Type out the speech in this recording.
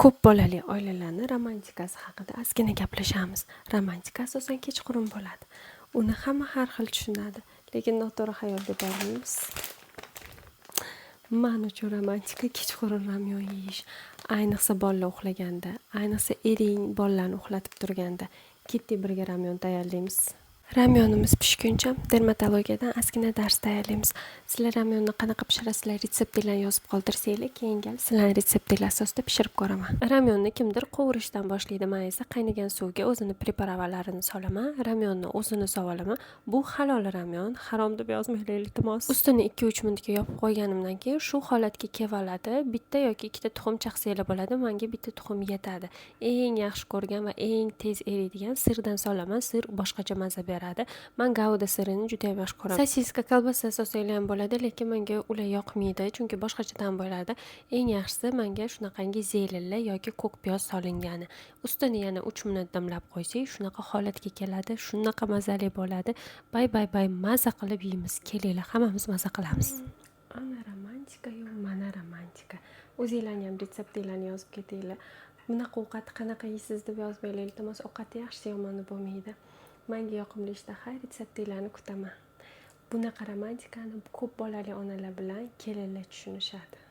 Ko'p bolali oilalarning romantikasi haqida ozgina gaplashamiz. Romantika asosan kechqurun bo'ladi. Uni hamma har xil tushunadi, lekin noto'g'ri xayolga bormaymiz. Men uchun romantika kechqurun ramyon yeyish, ayniqsa bolalar uxlaganda, ayniqsa ering bolalarni uxlatib turganda ketdik birga ramyon tayyorlaymiz. Ramyonimiz pishguncha dermatologiyadan ozgina dars tayyorlaymiz. Sizlar ramyonni qanaqa pishirasizlar, retseptlarni yozib qoldirsanglar, keyin gal sizlarning retseptlar asosida pishirib ko'raman. Ramyonni kimdir qovurishdan boshlaydi, men esa qaynagan suvga o'zini preparatlarini solaman, ramyonni o'zini sovolaman. Bu halol ramyon, harom deb yozmanglar iltimos. Ustini 2-3 minutga yopib qo'yganimdan keyin shu holatga kelib oladi. Bitta yoki ikkita tuxum chaqsanglar bo'ladi. Menga bitta tuxum yetadi. Eng yaxshi ko'rgan va eng tez eriydigan sirdan solaman. Sir boshqacha mazza beradi. Men gauda sirini juda ham yaxshi ko'raman. Sosiska, kolbasa sosanglar ham bo'ladi, lekin menga ular yoqmaydi, chunki boshqacha ta'm bo'ladi. Eng yaxshisi menga shunaqangi zelinlar yoki ko'k piyoz solingani. Ustini yana 3 minut damlab qo'ysak, shunaqa holatga keladi, shunaqa mazali bo'ladi. Bay maza qilib yeymiz. Kelinglar, hammamiz maza qilamiz. Ana romantika-yu, mana romantika. O'zinglarning ham retseptlarni yozib ketinglar. Bunaqa ovqatni qanaqa yeysiz deb yozmanglar iltimos. Ovqati yaxshi yomoni bo'lmaydi. Menga yoqimli ishtaha retseptlarni kutaman. Bunaqa romantikani ko'p bolali onalar bilan kelinlar tushunishadi.